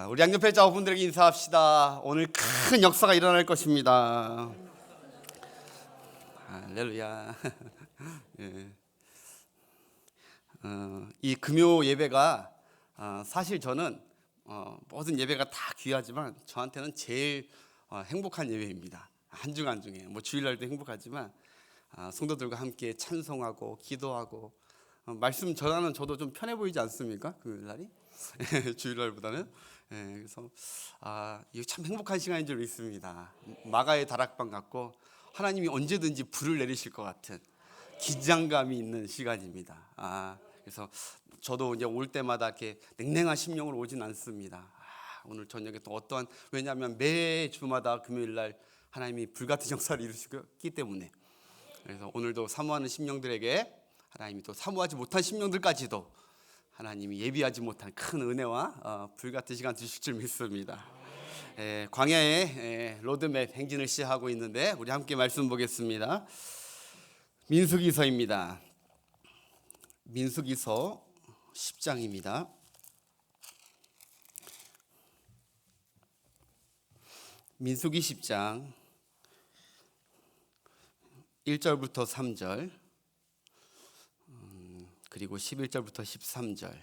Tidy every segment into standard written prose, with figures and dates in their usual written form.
우리 양옆에 자분들에게 인사합시다. 오늘 큰 역사가 일어날 것입니다. 할렐루야. 예. 이 금요 예배가 사실 저는 모든 예배가 다 귀하지만 저한테는 제일 행복한 예배입니다. 한 중 한 중에 뭐 주일날도 행복하지만 성도들과 함께 찬송하고 기도하고 말씀 전하는 저도 좀 편해 보이지 않습니까? 그 날이 주일날보다는. 그래서 이거 참 행복한 시간인 줄 믿습니다. 마가의 다락방 같고 하나님이 언제든지 불을 내리실 것 같은 긴장감이 있는 시간입니다. 그래서 저도 이제 올 때마다 이렇게 냉랭한 심령으로 오진 않습니다. 오늘 저녁에 또 어떠한, 왜냐하면 매 주마다 금요일날 하나님이 불같은 역사를 이루시기 때문에. 그래서 오늘도 사모하는 심령들에게 하나님이 또 사모하지 못한 심령들까지도 하나님이 예비하지 못한 큰 은혜와 불같은 시간 주실 줄 믿습니다. 광야의 로드맵 행진을 시작하고 있는데 우리 함께 말씀 보겠습니다. 민수기서입니다. 민수기서 10장입니다. 민수기 10장 1절부터 3절 그리고 11절부터 13절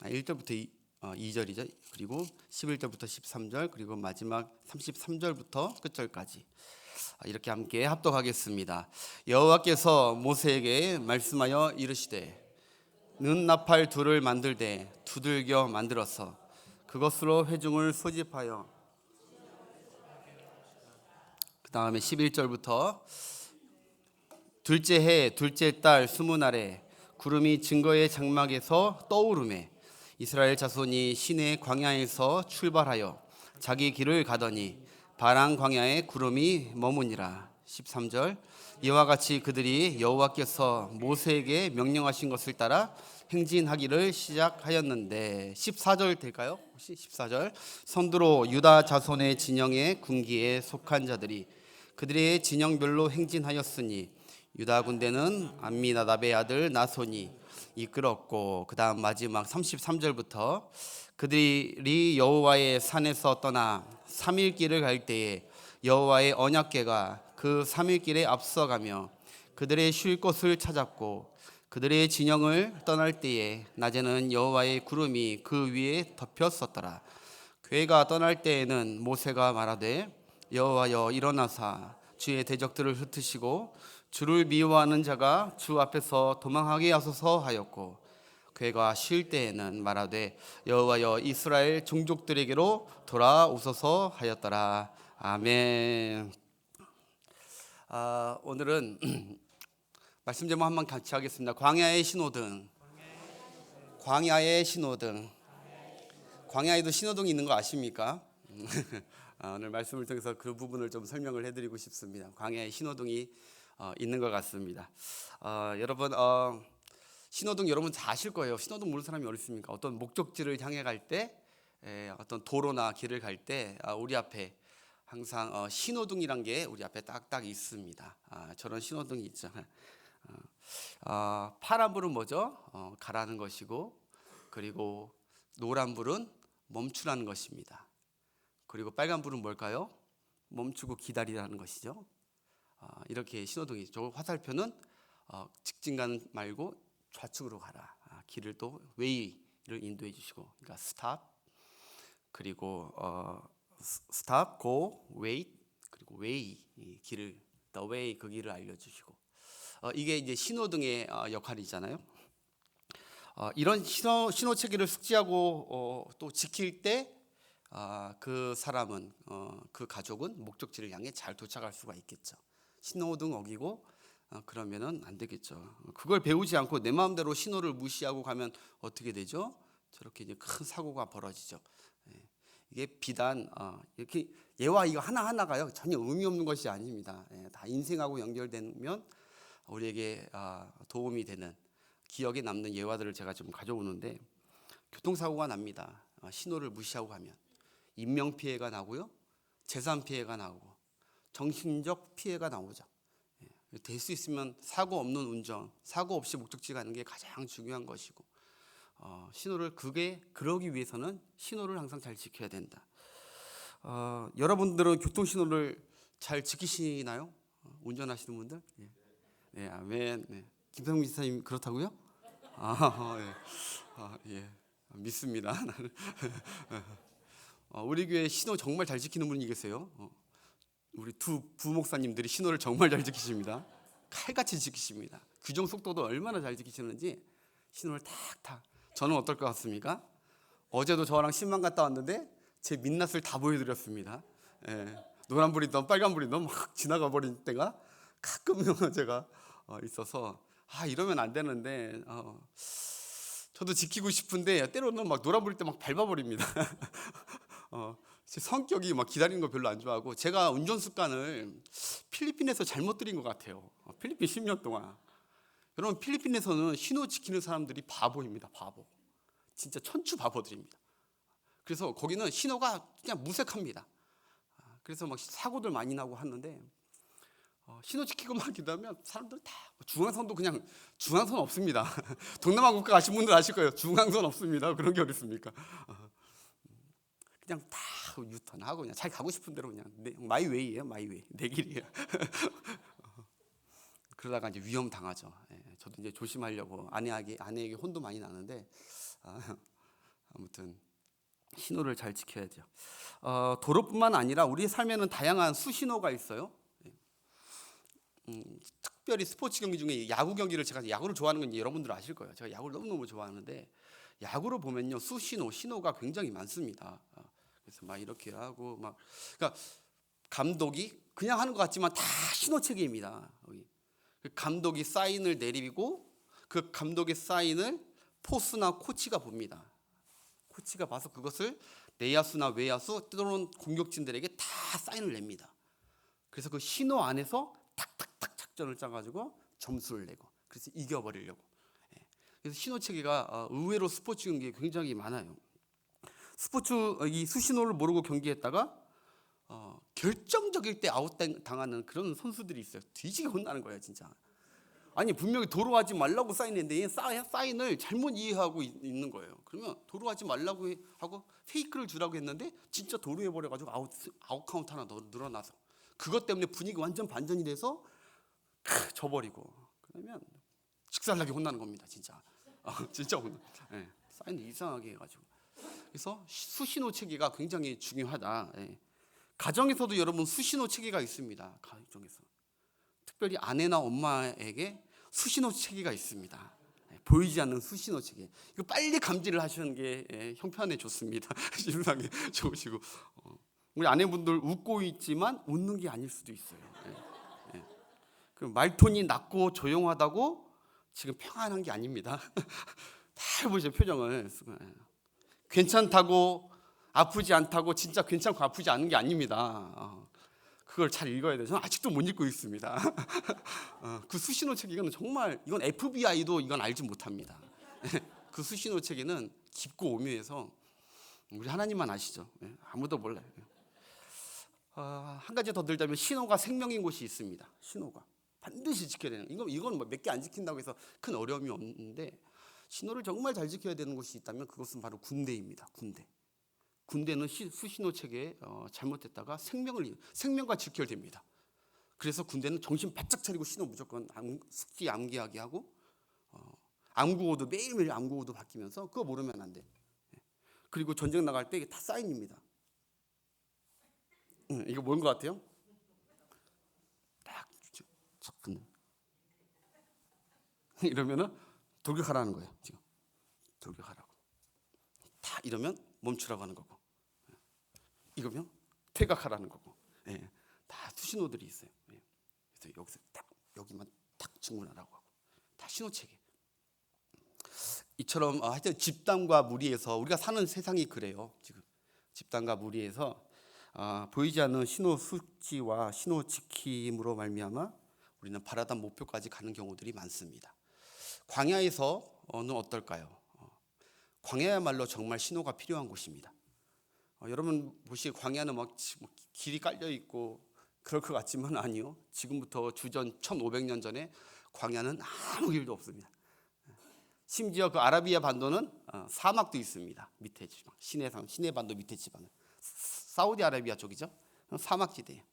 1절부터 2절이죠. 그리고 11절부터 13절 그리고 마지막 33절부터 끝절까지 이렇게 함께 합독하겠습니다. 여호와께서 모세에게 말씀하여 이르시되 는 나팔 둘을 만들되 두들겨 만들어서 그것으로 회중을 소집하여 그 다음에 11절부터 둘째 해 둘째 달 20날에 구름이 증거의 장막에서 떠오르매 이스라엘 자손이 시내 광야에서 출발하여 자기 길을 가더니 바랑 광야에 구름이 머무니라. 13절 이와 같이 그들이 여호와께서 모세에게 명령하신 것을 따라 행진하기를 시작하였는데 14절 될까요? 혹시 14절 선두로 유다 자손의 진영의 군기에 속한 자들이 그들의 진영별로 행진하였으니 유다 군대는 암미나답의 아들 나손이 이끌었고 그 다음 마지막 33절부터 그들이 여호와의 산에서 떠나 3일 길을 갈 때에 여호와의 언약궤가 그 3일 길에 앞서가며 그들의 쉴 곳을 찾았고 그들의 진영을 떠날 때에 낮에는 여호와의 구름이 그 위에 덮였었더라. 궤가 떠날 때에는 모세가 말하되 여호와여 일어나사 주의 대적들을 흩으시고 주를 미워하는 자가 주 앞에서 도망하게 하소서 하였고 궤가 쉴 때에는 말하되 여호와여 이스라엘 종족들에게로 돌아오소서 하였더라. 아멘. 오늘은 말씀 제목 한번 같이 하겠습니다. 광야의 신호등. 광야의 신호등. 광야에도 신호등이 있는 거 아십니까? 오늘 말씀을 통해서 그 부분을 좀 설명을 해드리고 싶습니다. 광야의 신호등이 있는 것 같습니다. 여러분 신호등 여러분 다 아실 거예요. 신호등 모르는 사람이 어디 있습니까? 어떤 목적지를 향해 갈 때 어떤 도로나 길을 갈 때 우리 앞에 항상 신호등이란 게 우리 앞에 딱딱 있습니다. 저런 신호등이 있죠. 파란불은 뭐죠? 가라는 것이고 그리고 노란불은 멈추라는 것입니다. 그리고 빨간불은 뭘까요? 멈추고 기다리라는 것이죠. 이렇게 신호등이 있죠. 화살표는 직진 가는 말고 좌측으로 가라. 길을 또 웨이를 인도해 주시고, 그러니까 스탑 그리고 스탑, 고, 웨이 그리고 웨이 길을 the way 그 길을 알려주시고 이게 이제 신호등의 역할이잖아요. 이런 신호 체계를 숙지하고 또 지킬 때 그 사람은 그 가족은 목적지를 향해 잘 도착할 수가 있겠죠. 신호등 어기고 그러면은 안 되겠죠. 그걸 배우지 않고 내 마음대로 신호를 무시하고 가면 어떻게 되죠? 저렇게 이제 큰 사고가 벌어지죠. 이게 비단 이렇게 예와 이거 하나하나가요 전혀 의미 없는 것이 아닙니다. 다 인생하고 연결되면 우리에게 도움이 되는 기억에 남는 예화들을 제가 좀 가져오는데 교통사고가 납니다. 신호를 무시하고 가면 인명피해가 나고요, 재산 피해가 나오고 정신적 피해가 나오죠. 될 수 있으면 사고 없는 운전, 사고 없이 목적지 가는 게 가장 중요한 것이고, 신호를 그러기 위해서는 신호를 항상 잘 지켜야 된다. 여러분들은 교통 신호를 잘 지키시나요? 운전하시는 분들? 예. 네, 아멘. 네. 김성민 지사님 그렇다고요? 예. 예. 믿습니다. 우리 교회 신호 정말 잘 지키는 분이 계세요. 우리 두 부목사님들이 신호를 정말 잘 지키십니다. 칼같이 지키십니다. 규정 속도도 얼마나 잘 지키시는지 신호를 탁탁. 저는 어떨 것 같습니까? 어제도 저랑 신만 갔다 왔는데 제 민낯을 다 보여드렸습니다. 예. 노란불이든 빨간불이든 막 지나가 버린 때가 가끔 제가 있어서 이러면 안 되는데 저도 지키고 싶은데 때로는 막 노란불일 때 막 밟아버립니다. 제 성격이 막 기다리는 거 별로 안 좋아하고, 제가 운전 습관을 필리핀에서 잘못 들인 것 같아요. 필리핀 10년 동안. 여러분, 필리핀에서는 신호 지키는 사람들이 바보입니다. 바보. 진짜 천추 바보들입니다. 그래서 거기는 신호가 그냥 무색합니다. 그래서 막 사고들 많이 나고 하는데, 신호 지키고 막 기다리면 사람들 다 중앙선도 그냥 중앙선 없습니다. 동남아 국가 가신 분들 아실 거예요. 중앙선 없습니다. 그런 게 어디 있습니까? 그냥 다 유턴하고 그냥 잘 가고 싶은 대로 그냥 마이 웨이예요. 마이 웨이. 내 길이에요. 그러다가 이제 위험 당하죠. 저도 이제 조심하려고 아내에게 혼도 많이 나는데, 아무튼 신호를 잘 지켜야죠. 도로뿐만 아니라 우리 삶에는 다양한 수신호가 있어요. 특별히 스포츠 경기 중에 야구 경기를, 제가 야구를 좋아하는 건 여러분들 아실 거예요. 제가 야구를 너무너무 좋아하는데, 야구를 보면요, 신호가 굉장히 많습니다. 그래서 막 이렇게 하고 그러니까 감독이 그냥 하는 것 같지만 다 신호 체계입니다. 그 감독이 사인을 내리고 그 감독의 사인을 포수나 코치가 봅니다. 코치가 봐서 그것을 내야수나 외야수 또는 공격진들에게 다 사인을 냅니다. 그래서 그 신호 안에서 탁탁탁 작전을 짜가지고 점수를 내고, 그래서 이겨버리려고. 그래서 신호 체계가 의외로 스포츠 경기에 굉장히 많아요. 이 수신호를 모르고 경기했다가 결정적일 때 아웃 당하는 그런 선수들이 있어요. 뒤지게 혼나는 거예요, 진짜. 아니, 분명히 도로하지 말라고 사인했는데 사인을 잘못 이해하고 있는 거예요. 그러면 도로하지 말라고 하고 페이크를 주라고 했는데 진짜 도로해 버려가지고 아웃 카운트 하나 더 늘어나서, 그것 때문에 분위기 완전 반전이 돼서 져버리고, 그러면 직살나게 혼나는 겁니다, 진짜. 진짜 혼나. 사인을 이상하게 해가지고. 그래서 수신호 체계가 굉장히 중요하다. 가정에서도 여러분 수신호 체계가 있습니다. 가정에서 특별히 아내나 엄마에게 수신호 체계가 있습니다. 보이지 않는 수신호 체계. 이거 빨리 감지를 하시는 게 형편에 좋습니다. 신상에 좋으시고, 우리 아내분들 웃고 있지만 웃는 게 아닐 수도 있어요. 그 말톤이 낮고 조용하다고 지금 평안한 게 아닙니다. 다 보세요, 표정을. 괜찮다고 아프지 않다고 진짜 괜찮고 아프지 않은 게 아닙니다. 그걸 잘 읽어야 돼요. 저는 아직도 못 읽고 있습니다. 그 수신호 체계는 정말, 이건 FBI도 이건 알지 못합니다. 그 수신호 체계는 깊고 오묘해서 우리 하나님만 아시죠. 아무도 몰라요. 한 가지 더 들자면, 신호가 생명인 곳이 있습니다. 신호가 반드시 지켜야 되는, 이건 몇 개 안 지킨다고 해서 큰 어려움이 없는데, 신호를 정말 잘 지켜야 되는 곳이 있다면 그것은 바로 군대입니다. 군대는 수신호 체계에 잘못됐다가 생명과 직결됩니다. 그래서 군대는 정신 바짝 차리고 신호 무조건 숙지 암기하게 하고, 암구호도 매일매일 암구호도 바뀌면서 그거 모르면 안 돼. 그리고 전쟁 나갈 때 이게 다 사인입니다. 이거 뭔 것 같아요? 딱 이러면은 돌격하라는 거예요. 지금 돌격하라고. 다 이러면 멈추라고 하는 거고, 이거면 퇴각하라는 거고. 다 수신호들이 있어요. 그래서 여기서 딱 여기만 딱 주문하라고 하고, 다 신호 체계. 이처럼 하여튼 집단과 무리에서 우리가 사는 세상이 그래요. 지금 집단과 무리에서 보이지 않는 신호 숙지와 신호 지킴으로 말미암아 우리는 바라던 목표까지 가는 경우들이 많습니다. 광야에서는 어떨까요? 광야야말로 정말 신호가 필요한 곳입니다. 여러분 보시기에 광야는 막 길이 깔려 있고 그럴 것 같지만 아니요. 지금부터 주전 1500년 전에 광야는 아무 길도 없습니다. 심지어 그 아라비아 반도는 사막도 있습니다. 밑에 지방, 시내 반도 밑에 지방은 사우디아라비아 쪽이죠. 사막지대예요.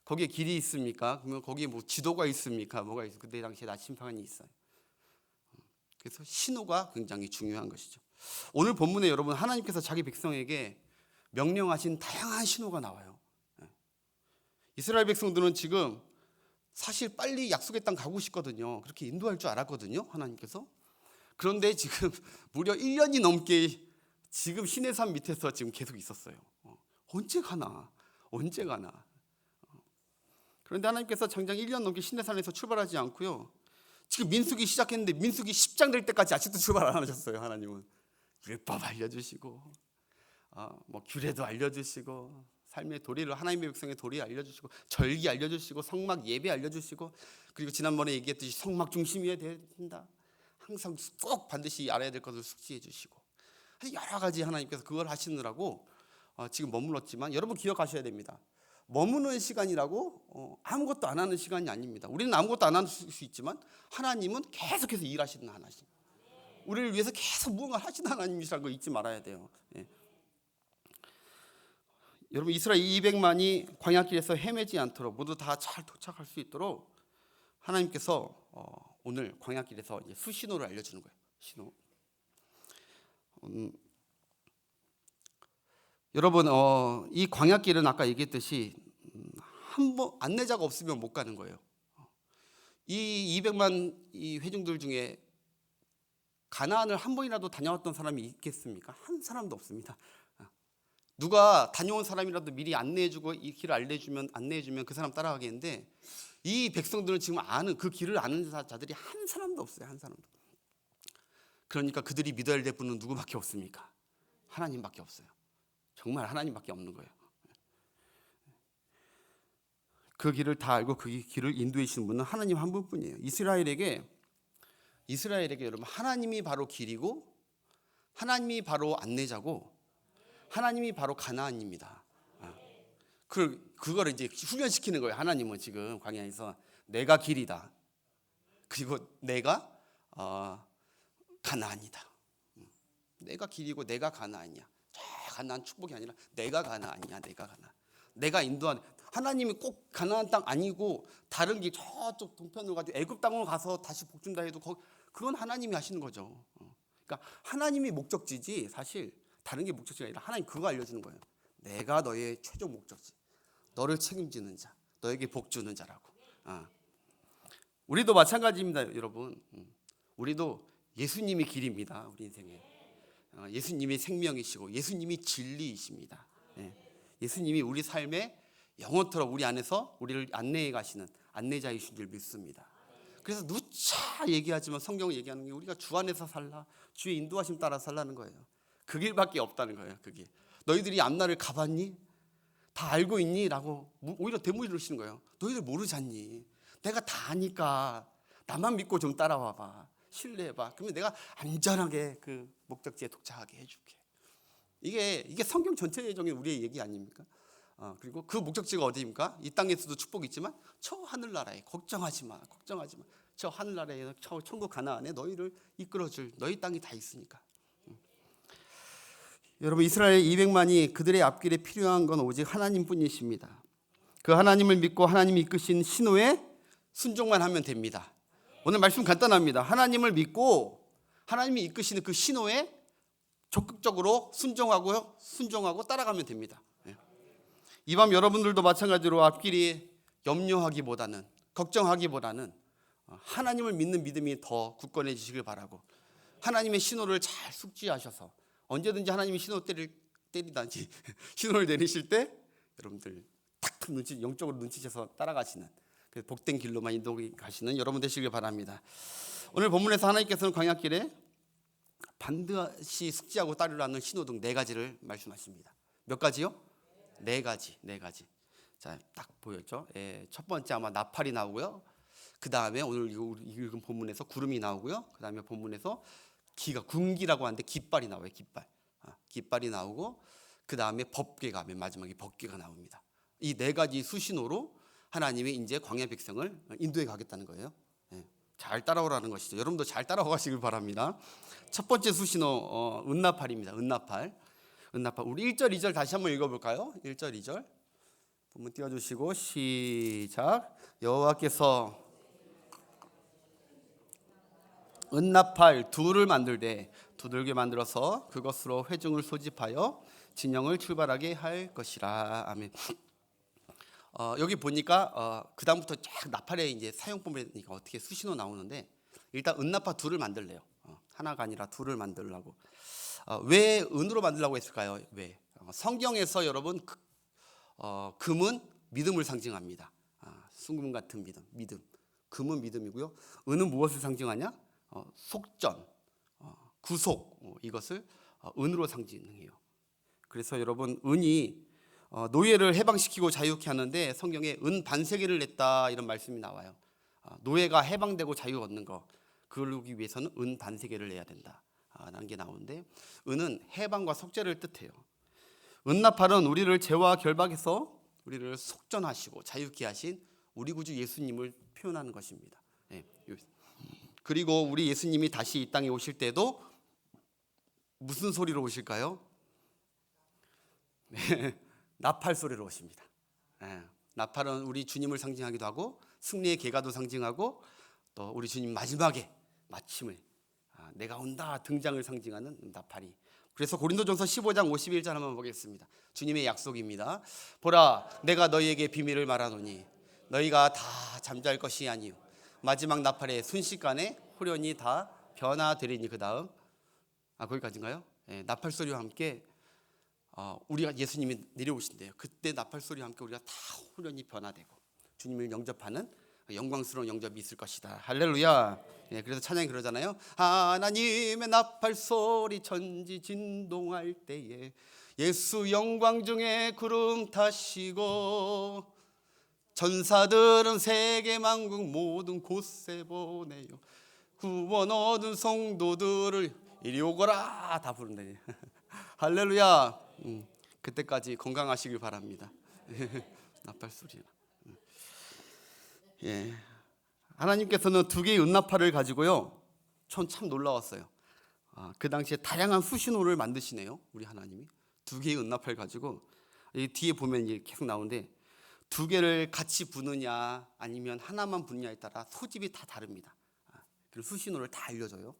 거기에 길이 있습니까? 그러면 거기에 뭐 지도가 있습니까? 뭐가 있어? 그때 당시에 나침판이 있어요. 그래서 신호가 굉장히 중요한 것이죠. 오늘 본문에 여러분 하나님께서 자기 백성에게 명령하신 다양한 신호가 나와요. 이스라엘 백성들은 지금 사실 빨리 약속의 땅 가고 싶거든요. 그렇게 인도할 줄 알았거든요, 하나님께서. 그런데 지금 무려 1년이 넘게 지금 시내산 밑에서 지금 계속 있었어요. 언제 가나? 언제 가나? 그런데 하나님께서 장장 1년 넘게 시내산에서 출발하지 않고요. 지금 민수기 시작했는데 민수기 10장 될 때까지 아직도 출발 안 하셨어요. 하나님은 율법 알려주시고 뭐 규례도 알려주시고 삶의 도리를 하나님의 백성의 도리 알려주시고 절기 알려주시고 성막 예배 알려주시고 그리고 지난번에 얘기했듯이 성막 중심이어야 된다. 항상 꼭 반드시 알아야 될 것을 숙지해 주시고 여러 가지 하나님께서 그걸 하시느라고 지금 머물렀지만 여러분 기억하셔야 됩니다. 머무는 시간이라고 아무것도 안 하는 시간이 아닙니다. 우리는 아무것도 안 할 수 있지만 하나님은 계속해서 일하시는 하나님, 우리를 위해서 계속 무언가를 하시는 하나님이라는 거 잊지 말아야 돼요. 예. 여러분 이스라엘 200만이 광야길에서 헤매지 않도록 모두 다 잘 도착할 수 있도록 하나님께서 오늘 광야길에서 이제 수신호를 알려주는 거예요. 신호. 여러분 이 광야길은 아까 얘기했듯이 한 번 안내자가 없으면 못 가는 거예요. 이 200만 이 회중들 중에 가나안을 한 번이라도 다녀왔던 사람이 있겠습니까? 한 사람도 없습니다. 누가 다녀온 사람이라도 미리 안내해주고 이 길을 안내해주면 그 사람 따라가겠는데 이 백성들은 지금 그 길을 아는 자들이 한 사람도 없어요. 한 사람도. 그러니까 그들이 믿어야 될 분은 누구밖에 없습니까? 하나님밖에 없어요. 정말 하나님밖에 없는 거예요. 그 길을 다 알고 그 길을 인도해 주시는 분은 하나님 한 분뿐이에요. 이스라엘에게 여러분 하나님이 바로 길이고 하나님이 바로 안내자고 하나님이 바로 가나안입니다. 그걸 이제 훈련시키는 거예요. 하나님은 지금 광야에서 내가 길이다. 그리고 내가 가나안이다. 내가 길이고 내가 가나안이야. 가나안 축복이 아니라 내가 가나안이야. 내가 인도한 하나님이 꼭 가나안 땅 아니고 다른 길 저쪽 동편으로 가지고 애굽 땅으로 가서 다시 복 준다 해도 그건 하나님이 하시는 거죠. 그러니까 하나님이 목적지지 사실 다른 게 목적지가 아니라 하나님 그거 알려주는 거예요. 내가 너의 최종 목적지, 너를 책임지는 자, 너에게 복 주는 자라고. 우리도 마찬가지입니다, 여러분. 우리도 예수님이 길입니다, 우리 인생에. 예수님이 생명이시고 예수님이 진리이십니다. 예수님이 우리 삶에 영원토록 우리 안에서 우리를 안내해 가시는 안내자이신 줄 믿습니다. 그래서 누차 얘기하지만 성경을 얘기하는 게 우리가 주 안에서 살라, 주의 인도하심 따라 살라는 거예요. 그 길밖에 없다는 거예요. 그 길. 너희들이 앞날을 가봤니? 다 알고 있니? 라고 오히려 대무리를 시는 거예요. 너희들 모르지 않니? 내가 다 아니까 나만 믿고 좀 따라와봐. 신뢰해봐. 그러면 내가 안전하게 그 목적지에 도착하게 해줄게. 이게 성경 전체적인 우리의 얘기 아닙니까? 그리고 그 목적지가 어디입니까? 이 땅에서도 축복이 있지만 저 하늘나라에 걱정하지 마. 저 하늘나라에 저 천국 가나안에 너희를 이끌어줄 너희 땅이 다 있으니까. 여러분 이스라엘 200만이 그들의 앞길에 필요한 건 오직 하나님뿐이십니다. 그 하나님을 믿고 하나님이 이끄신 신호에 순종만 하면 됩니다. 오늘 말씀 간단합니다. 하나님을 믿고 하나님이 이끄시는 그 신호에 적극적으로 순종하고 따라가면 됩니다. 이 밤 여러분들도 마찬가지로 앞길이 염려하기보다는 걱정하기보다는 하나님을 믿는 믿음이 더 굳건해지시길 바라고 하나님의 신호를 잘 숙지하셔서 언제든지 하나님이 때리든지 신호를 내리실 때 여러분들 탁탁 영적으로 눈치채서 따라가시는 그 복된 길로만 인도하시는 여러분 되시길 바랍니다. 오늘 본문에서 하나님께서는 광야길에 반드시 숙지하고 따르라는 신호등 4가지를 말씀하십니다. 몇 가지요? 4가지. 자, 딱 보였죠? 첫 번째 아마 나팔이 나오고요. 그 다음에 오늘 읽은 본문에서 구름이 나오고요. 그 다음에 본문에서 군기라고 하는데 깃발이 나와요. 깃발이 나오고 그 다음에 법궤가 맨 마지막에 법궤가 나옵니다. 이 네 가지 수신호로 하나님이 이제 광야 백성을 인도해 가겠다는 거예요. 잘 따라오라는 것이죠. 여러분도 잘 따라가시길 바랍니다. 첫 번째 수신호 은나팔입니다. 은나팔. 우리 1절 2절 다시 한번 읽어볼까요? 1절 2절 본문 띄워주시고 시작. 여호와께서 은나팔 둘을 만들되 두들겨 만들어서 그것으로 회중을 소집하여 진영을 출발하게 할 것이라. 아멘. 여기 보니까 그 다음부터 쫙 나팔의 이제 사용법이니까 어떻게 수신호 나오는데 일단 은나팔 둘을 만들래요. 하나가 아니라 둘을 만들라고. 왜 은으로 만들라고 했을까요? 왜? 성경에서 여러분 금은 믿음을 상징합니다. 순금 같은 믿음. 금은 믿음이고요. 은은 무엇을 상징하냐? 속전, 구속, 이것을 은으로 상징해요. 그래서 여러분 은이 노예를 해방시키고 자유케 하는데 성경에 은 반세계를 냈다 이런 말씀이 나와요. 노예가 해방되고 자유 얻는 거 그러기 위해서는 은 반세계를 내야 된다 라는 게 나오는데 은은 해방과 속죄를 뜻해요. 은나팔은 우리를 죄와 결박에서 우리를 속전하시고 자유케 하신 우리 구주 예수님을 표현하는 것입니다. 그리고 우리 예수님이 다시 이 땅에 오실 때도 무슨 소리로 오실까요? 나팔 소리로 오십니다. 나팔은 우리 주님을 상징하기도 하고 승리의 개가도 상징하고 또 우리 주님 마지막에 마침을 내가 온다 등장을 상징하는 나팔이. 그래서 고린도전서 15장 51절 한번 보겠습니다. 주님의 약속입니다. 보라 내가 너희에게 비밀을 말하노니 너희가 다 잠잘 것이 아니요 마지막 나팔의 순식간에 후련히 다 변화되리니. 그 다음 거기까지인가요? 나팔 소리와 함께 우리가 예수님이 내려오신대요. 그때 나팔 소리와 함께 우리가 다 후련히 변화되고 주님을 영접하는 영광스러운 영접이 있을 것이다. 할렐루야. 그래서 찬양이 그러잖아요. 하나님의 나팔 소리 천지 진동할 때에 예수 영광 중에 구름 타시고 전사들은 세계 만국 모든 곳에 보내요 구원 얻은 성도들을 이리 오거라 다 부른다니. 할렐루야. 그때까지 건강하시길 바랍니다. 나팔 소리나. 하나님께서는 두 개의 은나팔을 가지고요. 전 참 놀라웠어요. 그 당시에 다양한 수신호를 만드시네요. 우리 하나님이 두 개의 은나팔 가지고 이 뒤에 보면 이제 계속 나오는데 두 개를 같이 부느냐 아니면 하나만 부느냐에 따라 소집이 다 다릅니다. 그리고 수신호를 다 알려줘요.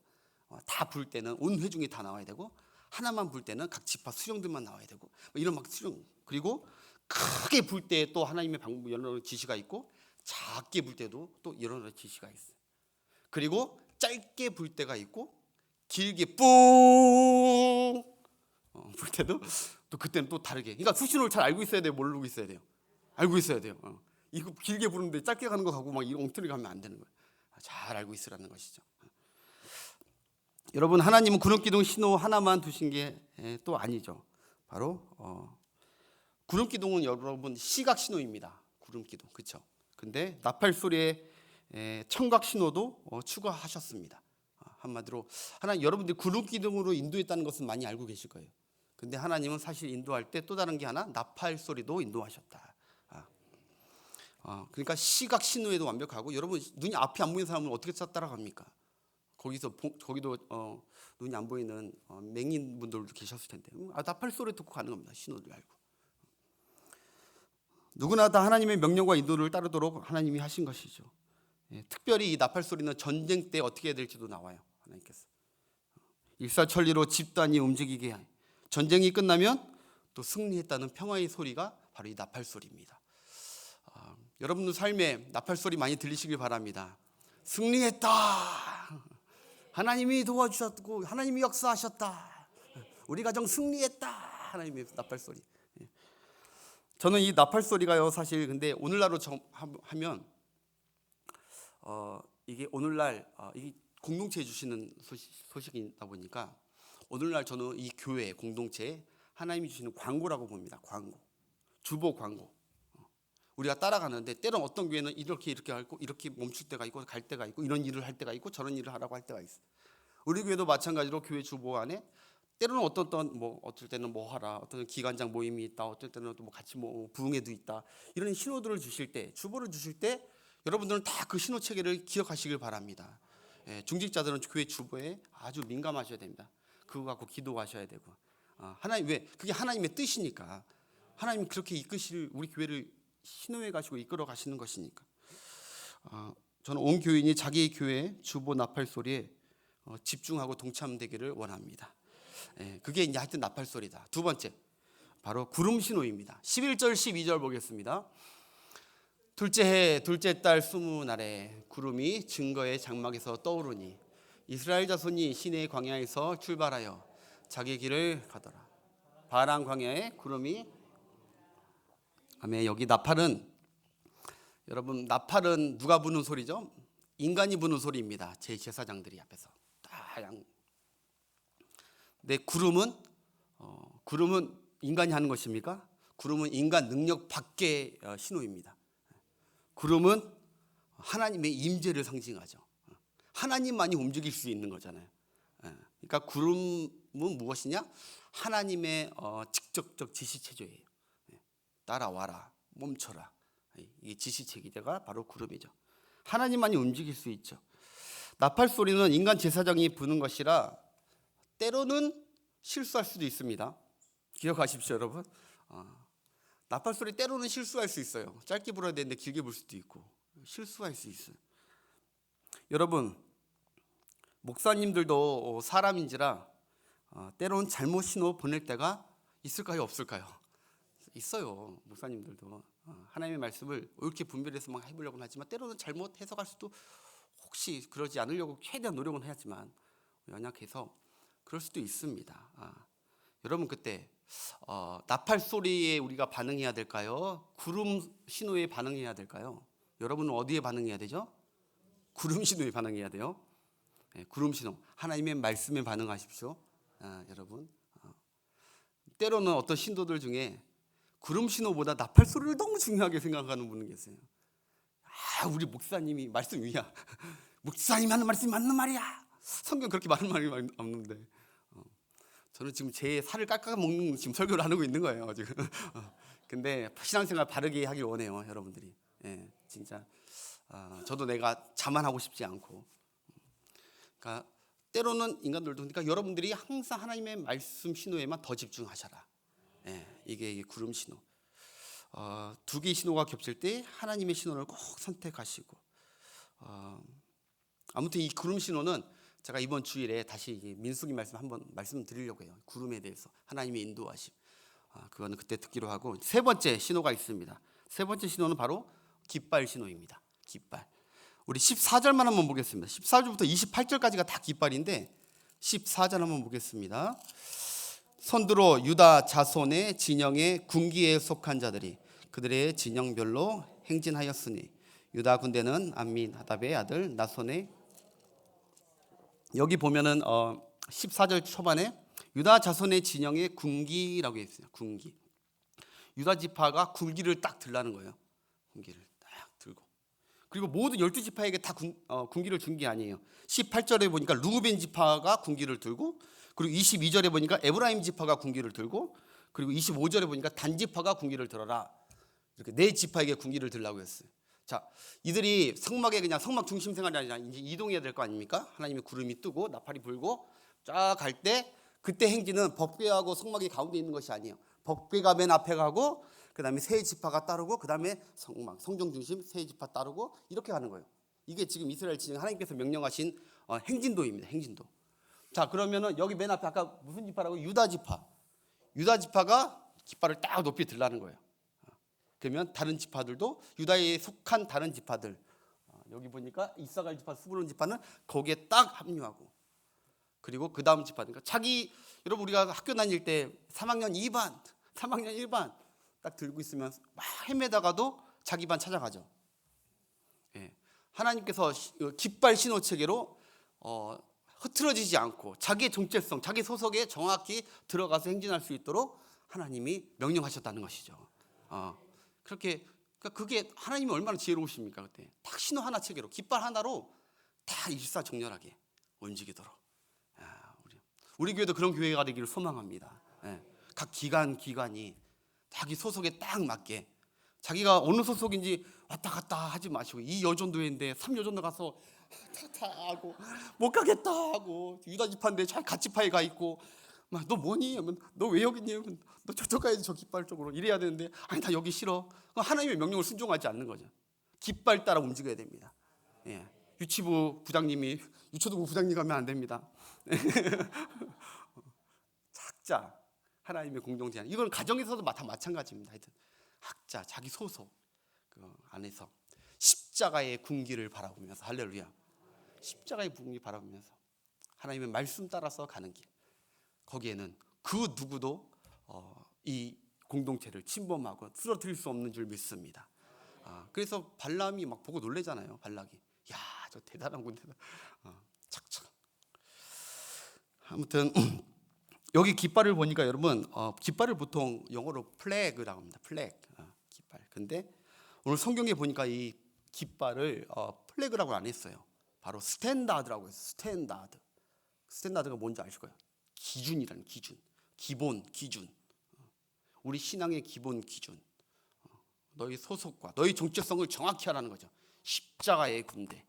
다 불 때는 온 회중이 다 나와야 되고 하나만 불 때는 각 지파 수령들만 나와야 되고 이런 막 수령. 그리고 크게 불 때 또 하나님의 방법 여러 지시가 있고 작게 불 때도 또 여러 지시가 있어요. 그리고 짧게 불 때가 있고 길게 뿡 불 때도 또 그때는 또 다르게. 그러니까 수신호를 잘 알고 있어야 돼요. 모르고 있어야 돼요. 알고 있어야 돼요. 이거 길게 부르는데 짧게 가는 거 가고 막 이런 엉터리 가면 안 되는 거예요. 잘 알고 있으라는 것이죠. 여러분 하나님은 구름기둥 신호 하나만 두신 게 또 아니죠. 바로 구름기둥은 여러분 시각 신호입니다. 구름기둥 그렇죠. 근데 나팔 소리에 청각 신호도 추가하셨습니다. 한마디로 하나님 여러분들이 구름기둥으로 인도했다는 것은 많이 알고 계실 거예요. 근데 하나님은 사실 인도할 때 또 다른 게 하나 나팔 소리도 인도하셨다. 그러니까 시각 신호에도 완벽하고 여러분 눈이 앞이 안 보이는 사람은 어떻게 따라갑니까? 거기도 눈이 안 보이는 맹인 분들도 계셨을 텐데 나팔 소리 듣고 가는 겁니다. 신호를 알고. 누구나 다 하나님의 명령과 인도를 따르도록 하나님이 하신 것이죠. 특별히 이 나팔 소리는 전쟁 때 어떻게 해야 될지도 나와요. 하나님께서 일사천리로 집단이 움직이게 해. 전쟁이 끝나면 또 승리했다는 평화의 소리가 바로 이 나팔 소리입니다. 여러분들 삶에 나팔 소리 많이 들리시길 바랍니다. 승리했다. 하나님이 도와주셨고 하나님이 역사하셨다. 우리 가정 승리했다. 하나님의 나팔 소리. 저는 이 나팔 소리가요 사실 근데 오늘날로 하면 이게 오늘날 이게 공동체에 주시는 소식이다 보니까 오늘날 저는 이 교회 공동체에 하나님이 주시는 광고라고 봅니다. 광고, 주보 광고. 우리가 따라가는데 때론 어떤 교회는 이렇게 하고 이렇게 멈출 때가 있고 갈 때가 있고 이런 일을 할 때가 있고 저런 일을 하라고 할 때가 있어요. 우리 교회도 마찬가지로 교회 주보 안에 때로는 어떨 때는 뭐 하라, 어떤 때는 기관장 모임이 있다, 어떨 때는 또 뭐 같이 뭐 부흥회도 있다, 이런 신호들을 주실 때, 주보를 주실 때 여러분들은 다 그 신호 체계를 기억하시길 바랍니다. 중직자들은 교회 주보에 아주 민감하셔야 됩니다. 그거 갖고 기도하셔야 되고, 하나님, 왜 그게 하나님의 뜻이니까, 하나님이 그렇게 이끄실 우리 교회를 신호해 가시고 이끌어 가시는 것이니까. 저는 온 교인이 자기 교회 주보 나팔 소리에 집중하고 동참되기를 원합니다. 그게 이제 하여튼 나팔 소리다. 두 번째, 바로 구름 신호입니다. 11절 12절 보겠습니다. 둘째 해 둘째 달 스무 날에 구름이 증거의 장막에서 떠오르니 이스라엘 자손이 시내 광야에서 출발하여 자기 길을 가더라. 바란 광야에 구름이. 아멘. 여기 나팔은, 여러분, 나팔은 누가 부는 소리죠? 인간이 부는 소리입니다. 제 제사장들이 앞에서 다양. 근데 구름은 인간이 하는 것입니까? 구름은 인간 능력 밖의 신호입니다. 구름은 하나님의 임재를 상징하죠. 하나님만이 움직일 수 있는 거잖아요. 그러니까 구름은 무엇이냐? 하나님의 직접적 지시체제예요. 따라와라, 멈춰라. 이게 지시체계가 바로 구름이죠. 하나님만이 움직일 수 있죠. 나팔 소리는 인간 제사장이 부는 것이라 때로는 실수할 수도 있습니다. 기억하십시오, 여러분. 나팔 소리 때로는 실수할 수 있어요. 짧게 불어야 되는데 길게 불 수도 있고 실수할 수 있어요. 여러분, 목사님들도 사람인지라 때로는 잘못 신호 보낼 때가 있을까요, 없을까요? 있어요. 목사님들도 하나님의 말씀을 옳게 분별해서 막 해보려고 하지만 때로는 잘못 해석할 수도, 혹시 그러지 않으려고 최대한 노력은 하지만 연약해서 그럴 수도 있습니다. 여러분, 그때 나팔 소리에 우리가 반응해야 될까요? 구름 신호에 반응해야 될까요? 여러분은 어디에 반응해야 되죠? 구름 신호에 반응해야 돼요. 구름 신호, 하나님의 말씀에 반응하십시오. 여러분, 때로는 어떤 신도들 중에 구름 신호보다 나팔 소리를 너무 중요하게 생각하는 분은 계세요. 우리 목사님이 말씀 위야. 목사님 하는 말씀이 맞는 말이야. 성경 그렇게 많은 말이 없는데, 저는 지금 제 살을 깎아 먹는 지금 설교를 하고 있는 거예요, 지금. 근데 신앙생활 바르게 하길 원해요, 여러분들이. 진짜 저도 내가 자만하고 싶지 않고. 그러니까 때로는 인간들도, 그러니까 여러분들이 항상 하나님의 말씀 신호에만 더 집중하셔라. 이게 구름 신호. 두 개의 신호가 겹칠 때 하나님의 신호를 꼭 선택하시고, 아무튼 이 구름 신호는 제가 이번 주일에 다시 민수기 말씀 한번 말씀드리려고 해요. 구름에 대해서 하나님의 인도하심. 그거는 그때 듣기로 하고, 세 번째 신호가 있습니다. 세 번째 신호는 바로 깃발 신호입니다. 깃발. 우리 14절만 한번 보겠습니다. 14절부터 28절까지가 다 깃발인데 14절 한번 보겠습니다. 손들어 유다 자손의 진영의 군기에 속한 자들이 그들의 진영별로 행진하였으니 유다 군대는 암민하답의 아들 나손의. 여기 보면은 14절 초반에 유다 자손의 진영의 군기라고 했어요. 군기. 유다 지파가 군기를 딱 들라는 거예요. 군기를 딱 들고. 그리고 모든 12지파에게 다 군기를 준 게 아니에요. 18절에 보니까 루벤 지파가 군기를 들고, 그리고 22절에 보니까 에브라임 지파가 군기를 들고, 그리고 25절에 보니까 단 지파가 군기를 들어라. 이렇게 네 지파에게 군기를 들라고 했어요. 자, 이들이 성막에 그냥 성막 중심 생활이 아니라 이제 이동해야 될 거 아닙니까? 하나님의 구름이 뜨고 나팔이 불고 쫙 갈 때, 그때 행진은 법궤하고 성막이 가운데 있는 것이 아니에요. 법궤가 맨 앞에 가고, 그 다음에 세 지파가 따르고, 그 다음에 성막, 성정 중심 세 지파 따르고, 이렇게 가는 거예요. 이게 지금 이스라엘 진영 하나님께서 명령하신 행진도입니다. 행진도. 자, 그러면은 여기 맨 앞에 아까 무슨 지파라고? 유다 지파. 유다 지파가 깃발을 딱 높이 들라는 거예요. 그러면 다른 지파들도, 유다에 속한 다른 지파들, 여기 보니까 이사갈 지파, 스불론 지파는 거기에 딱 합류하고, 그리고 그 다음 지파, 그러니까 여러분 우리가 학교 다닐 때 3학년 2반, 3학년 1반 딱 들고 있으면 막 헤매다가도 자기 반 찾아가죠. 하나님께서 깃발 신호 체계로 흐트러지지 않고 자기의 정체성, 자기 소속에 정확히 들어가서 행진할 수 있도록 하나님이 명령하셨다는 것이죠. 그렇게, 그러니까 그게 하나님이 얼마나 지혜로우십니까? 그때 딱 신호 하나 체계로, 깃발 하나로 다 일사정렬하게 움직이도록. 우리 교회도 그런 교회가 되기를 소망합니다. 예. 각 기관이 자기 소속에 딱 맞게, 자기가 어느 소속인지 왔다 갔다 하지 마시고, 이 여전도회인데 3여전도 가서 하고 못 가겠다 하고, 유다 지파인데 잘 갓지파에 가 있고, 막 너 뭐니? 너 왜 여기 있니? 너 저쪽 가야지, 저 깃발 쪽으로. 이래야 되는데 아니 나 여기 싫어. 하나님의 명령을 순종하지 않는 거죠. 깃발 따라 움직여야 됩니다. 예. 유치부 부장님이 유초등부 부장님 가면 안 됩니다. 각자 하나님의 공동체, 이건 가정에서도 다 마찬가지입니다. 하여튼 각자 자기 소속 그 안에서 십자가의 군기를 바라보면서, 할렐루야, 십자가의 군기 바라보면서 하나님의 말씀 따라서 가는 길, 거기에는 그 누구도 이 공동체를 침범하고 쓰러뜨릴 수 없는 줄 믿습니다. 그래서 발람이 막 보고 놀래잖아요. 발락이, 야, 저 대단한 군대다. 착착. 아무튼 여기 깃발을 보니까 여러분, 깃발을 보통 영어로 플래그라고 합니다. 플래그, 깃발. 근데 오늘 성경에 보니까 이 깃발을 플래그라고 안 했어요. 바로 스탠다드라고 했어요. 스탠다드. 스탠다드가 뭔지 아실 거예요. 기준이라는 기준, 기본 기준. 우리 신앙의 기본 기준. 너희 소속과 너희 정체성을 정확히 하라는 거죠. 십자가의 군대,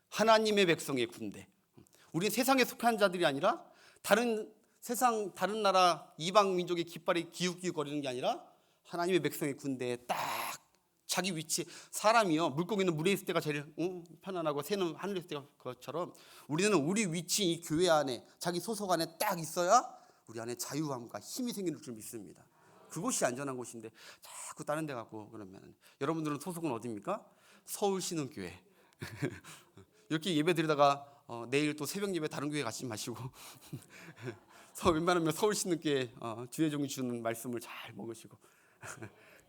하나님의 백성의 군대. 우리 세상에 속한 자들이 아니라 다른 세상, 다른 나라 이방 민족의 깃발이 기웃기웃거리는 게 아니라 하나님의 백성의 군대에 딱 자기 위치. 사람이요, 물고기는 물에 있을 때가 제일 편안하고 새는 하늘에 있을 때가 것처럼, 우리는 우리 위치, 이 교회 안에, 자기 소속 안에 딱 있어야 우리 안에 자유함과 힘이 생기는 줄 믿습니다. 그곳이 안전한 곳인데 자꾸 다른 데 가고 그러면, 여러분들은 소속은 어디입니까? 서울신흥교회. 이렇게 예배 드리다가 내일 또 새벽 예배 다른 교회 가지 마시고 웬만하면 서울신흥교회 주혜종이 주는 말씀을 잘 먹으시고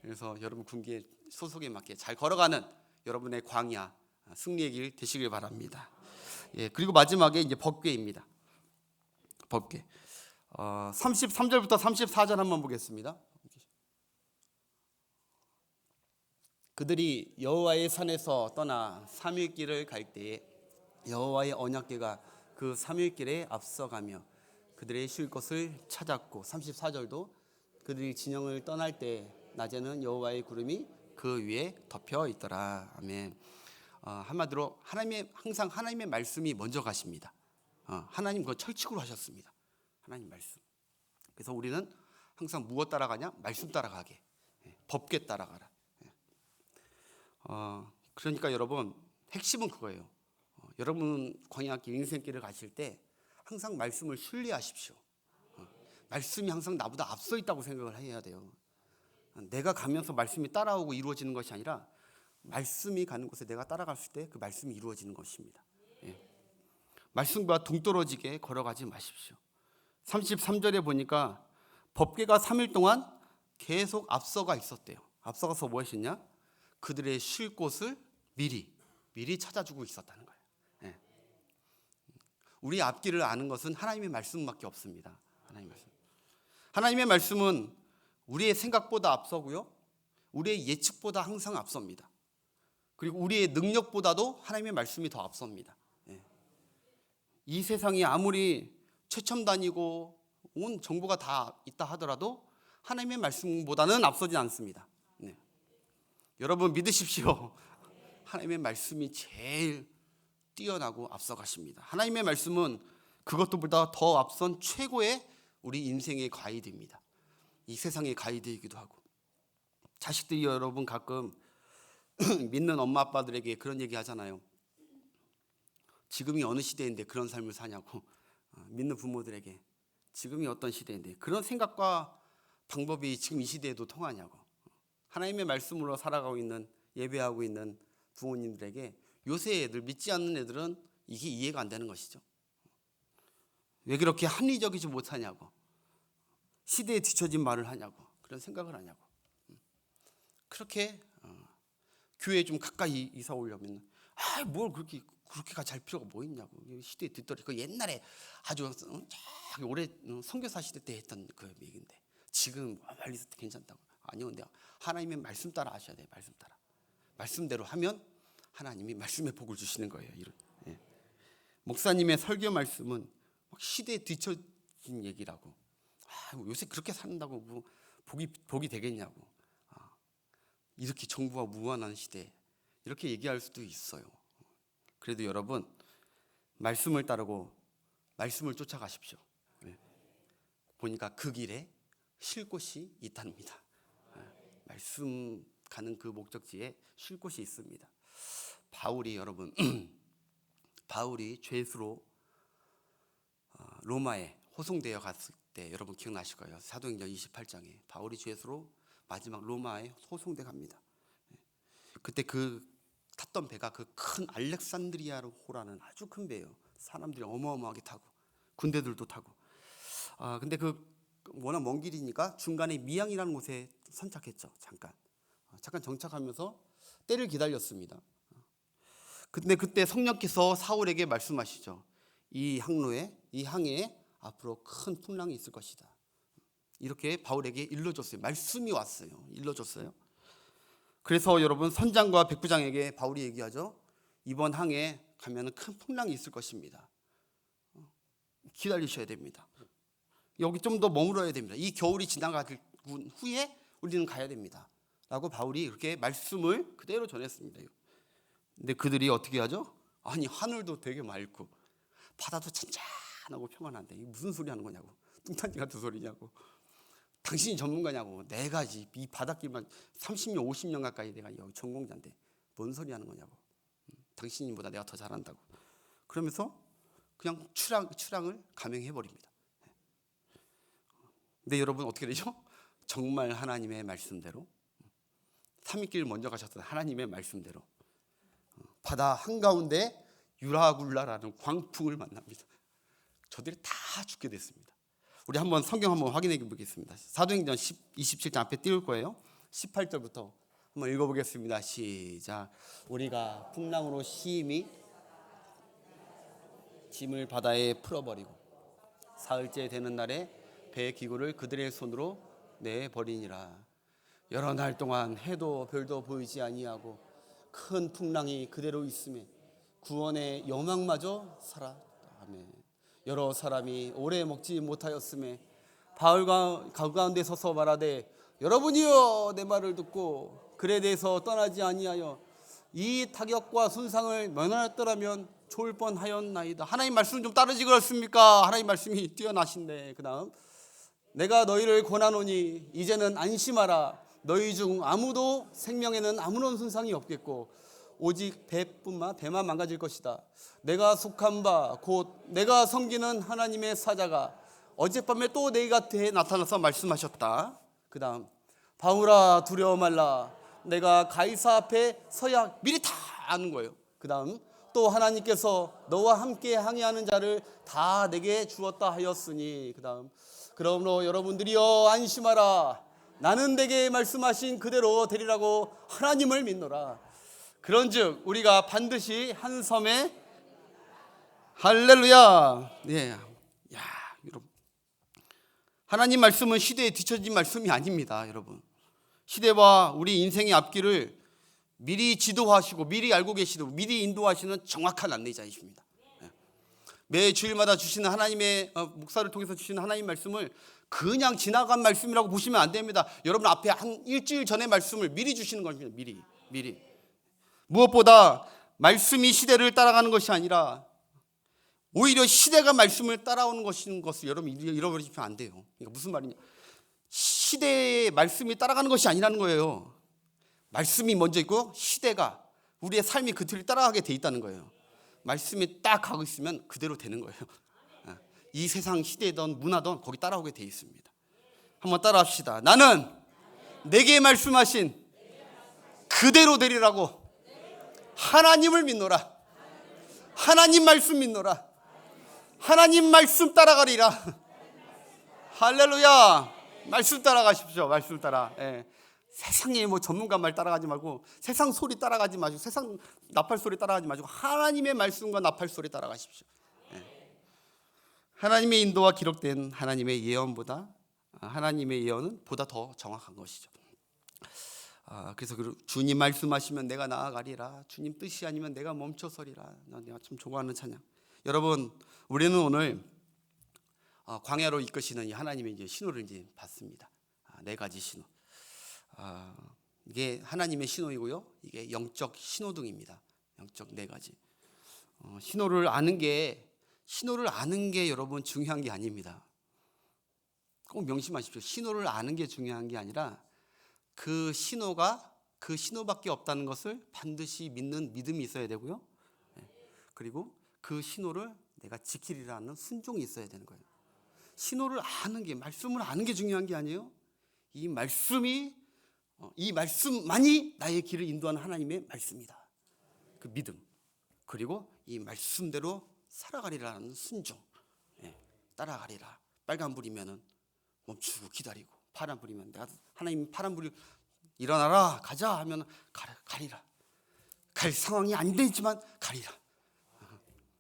그래서 여러분 군기에 소속에 맞게 잘 걸어가는 여러분의 광야, 승리의 길 되시길 바랍니다. 예, 그리고 마지막에 이제 법궤입니다. 법궤. 33절부터 34절 한번 보겠습니다. 그들이 여호와의 산에서 떠나 삼일길을 갈 때에 여호와의 언약궤가 그 삼일길에 앞서가며 그들의 쉴 곳을 찾았고, 34절도 그들이 진영을 떠날 때 낮에는 여호와의 구름이 그 위에 덮여 있더라. 아멘. 한마디로 항상 하나님의 말씀이 먼저 가십니다. 하나님 그 철칙으로 하셨습니다. 하나님 말씀. 그래서 우리는 항상 무엇 따라가냐? 말씀 따라가게. 법궤 따라가라. 그러니까 여러분, 핵심은 그거예요. 여러분 광야길, 인생길을 가실 때 항상 말씀을 신뢰하십시오. 말씀이 항상 나보다 앞서 있다고 생각을 해야 돼요. 내가 가면서 말씀이 따라오고 이루어지는 것이 아니라 말씀이 가는 곳에 내가 따라갔을 때 그 말씀이 이루어지는 것입니다. 예. 말씀과 동떨어지게 걸어가지 마십시오. 33절에 보니까 법궤가 3일 동안 계속 앞서가 있었대요. 앞서가서 무엇이냐? 그들의 쉴 곳을 미리 찾아주고 있었다는 거예요. 예. 우리 앞길을 아는 것은 하나님의 말씀밖에 없습니다. 하나님의 말씀은 우리의 생각보다 앞서고요, 우리의 예측보다 항상 앞섭니다. 그리고 우리의 능력보다도 하나님의 말씀이 더 앞섭니다. 예. 이 세상이 아무리 최첨단이고 온 정보가 다 있다 하더라도 하나님의 말씀보다는 앞서지 않습니다. 네. 여러분 믿으십시오. 하나님의 말씀이 제일 뛰어나고 앞서가십니다. 하나님의 말씀은 그것보다 더 앞선 최고의 우리 인생의 가이드입니다. 이 세상의 가이드이기도 하고, 자식들이 여러분 가끔 믿는 엄마 아빠들에게 그런 얘기 하잖아요. 지금이 어느 시대인데 그런 삶을 사냐고. 믿는 부모들에게 지금이 어떤 시대인데 그런 생각과 방법이 지금 이 시대에도 통하냐고. 하나님의 말씀으로 살아가고 있는, 예배하고 있는 부모님들에게 요새 애들, 믿지 않는 애들은 이게 이해가 안 되는 것이죠. 왜 그렇게 합리적이지 못하냐고, 시대에 뒤처진 말을 하냐고, 그런 생각을 하냐고. 그렇게 교회에 좀 가까이 이사 오려면 뭘 그렇게가 잘 필요가 뭐 있냐고. 시대에 뒤떨어지. 그 옛날에 아주 오래 선교사 시대 때 했던 그 얘기인데 지금 멀리 있을 때 괜찮다고. 아니요, 근데 하나님의 말씀 따라 하셔야 돼요. 말씀 따라. 말씀대로 하면 하나님이 말씀의 복을 주시는 거예요. 예. 목사님의 설교 말씀은 시대에 뒤처진 무슨 얘기라고. 요새 그렇게 산다고 뭐 복이 되겠냐고. 이렇게 정부가 무한한 시대 이렇게 얘기할 수도 있어요. 그래도 여러분 말씀을 따르고 말씀을 쫓아가십시오. 보니까 그 길에 쉴 곳이 있답니다. 말씀 가는 그 목적지에 쉴 곳이 있습니다. 바울이 여러분 바울이 죄수로 로마에 호송되어 갔을 때 여러분 기억나실 거예요. 사도행전 28장에 바울이 죄수로 마지막 로마에 호송돼 갑니다. 그때 그 탔던 배가 그 큰 알렉산드리아호라는 아주 큰 배예요. 사람들이 어마어마하게 타고 군대들도 타고. 근데 그 워낙 먼 길이니까 중간에 미양이라는 곳에 선착했죠. 잠깐 정착하면서 때를 기다렸습니다. 근데 그때 성령께서 사울에게 말씀하시죠. 이 항해에 앞으로 큰 풍랑이 있을 것이다. 이렇게 바울에게 일러줬어요. 말씀이 왔어요. 일러줬어요. 그래서 여러분 선장과 백부장에게 바울이 얘기하죠. 이번 항해에 가면 큰 풍랑이 있을 것입니다. 기다리셔야 됩니다. 여기 좀 더 머물러야 됩니다. 이 겨울이 지나간 후에 우리는 가야 됩니다. 라고 바울이 그렇게 말씀을 그대로 전했습니다. 근데 그들이 어떻게 하죠? 아니 하늘도 되게 맑고 바다도 찬찬하고 평안한데 이게 무슨 소리 하는 거냐고. 뚱딴지 같은 소리냐고. 당신이 전문가냐고. 내가 이 바닷길만 30년 50년 가까이 내가 여기 전공자인데 뭔 소리 하는 거냐고. 당신보다 내가 더 잘한다고. 그러면서 그냥 출항을 감행해버립니다. 근데 여러분 어떻게 되죠? 정말 하나님의 말씀대로 3일길 먼저 가셨던 하나님의 말씀대로 바다 한가운데 유라굴라라는 광풍을 만납니다. 저들이 다 죽게 됐습니다. 우리 한번 성경 한번 확인해 보겠습니다. 사도행전 27장 앞에 띄울 거예요. 18절부터 한번 읽어보겠습니다. 시작. 우리가 풍랑으로 심히 짐을 바다에 풀어버리고 사흘째 되는 날에 배 기구를 그들의 손으로 내버리니라. 여러 날 동안 해도 별도 보이지 아니하고 큰 풍랑이 그대로 있음에 구원의 영광마저 사라졌다며. 여러 사람이 오래 먹지 못하였음에 바울과 가운데 서서 말하되 여러분이여 내 말을 듣고 글에 대해서 떠나지 아니하여 이 타격과 손상을 면하였더라면 좋을 뻔하였나이다. 하나님 말씀 좀 따르지 그렇습니까? 하나님 말씀이 뛰어나신데 그 다음 내가 너희를 권하노니 이제는 안심하라. 너희 중 아무도 생명에는 아무런 손상이 없겠고 오직 배만 망가질 것이다. 내가 속한 바 곧 내가 섬기는 하나님의 사자가 어젯밤에 또 내 곁에 나타나서 말씀하셨다. 그 다음 바울아 두려워 말라. 내가 가이사 앞에 서야 미리 다 아는 거예요. 그 다음 또 하나님께서 너와 함께 항해하는 자를 다 내게 주었다 하였으니 그 다음 그러므로 여러분들이여 안심하라. 나는 내게 말씀하신 그대로 되리라고 하나님을 믿노라. 그런즉 우리가 반드시 한 섬에 할렐루야. 네, 여러분 하나님 말씀은 시대에 뒤처진 말씀이 아닙니다. 여러분 시대와 우리 인생의 앞길을 미리 지도하시고 미리 알고 계시고 미리 인도하시는 정확한 안내자이십니다. 매 주일마다 주시는 하나님의 목사를 통해서 주시는 하나님 말씀을 그냥 지나간 말씀이라고 보시면 안 됩니다. 여러분 앞에 한 일주일 전의 말씀을 미리 주시는 겁니다. 미리. 무엇보다 말씀이 시대를 따라가는 것이 아니라 오히려 시대가 말씀을 따라오는 것을 여러분 잃어버리시면 안 돼요. 그러니까 무슨 말이냐? 시대의 말씀이 따라가는 것이 아니라는 거예요. 말씀이 먼저 있고 시대가 우리의 삶이 그 틀을 따라가게 돼 있다는 거예요. 말씀이 딱 가고 있으면 그대로 되는 거예요. 이 세상 시대든 문화든 거기 따라오게 돼 있습니다. 한번 따라합시다. 나는 내게 말씀하신 그대로 되리라고 하나님을 믿노라. 하나님 말씀 믿노라. 하나님 말씀 따라가리라. 할렐루야. 말씀 따라가십시오. 말씀 따라. 세상에 뭐 전문가 말 따라가지 말고 세상 소리 따라가지 마시고 세상 나팔 소리 따라가지 마시고 하나님의 말씀과 나팔 소리 따라가십시오. 하나님의 인도와 기록된 하나님의 예언보다 하나님의 예언은 보다 더 정확한 것이죠. 그래서 주님 말씀하시면 내가 나아가리라. 주님 뜻이 아니면 내가 멈춰서리라. 내가 참 좋아하는 찬양. 여러분 우리는 오늘 광야로 이끄시는 이 하나님의 이제 신호를 이제 받습니다. 네 가지 신호. 이게 하나님의 신호이고요. 이게 영적 신호등입니다. 영적 네 가지. 신호를 아는 게 여러분 중요한 게 아닙니다. 꼭 명심하십시오. 신호를 아는 게 중요한 게 아니라 그 신호밖에 없다는 것을 반드시 믿는 믿음이 있어야 되고요. 그리고 그 신호를 내가 지키리라는 순종이 있어야 되는 거예요. 신호를 아는 게, 말씀을 아는 게 중요한 게 아니에요. 이 말씀만이 나의 길을 인도하는 하나님의 말씀이다. 그 믿음. 그리고 이 말씀대로 살아가리라는 순종. 따라가리라. 빨간불이면은 멈추고 기다리고, 파란불이면 내가 하나님 파란불이 일어나라 가자 하면 가리라. 갈 상황이 안 되지만 가리라.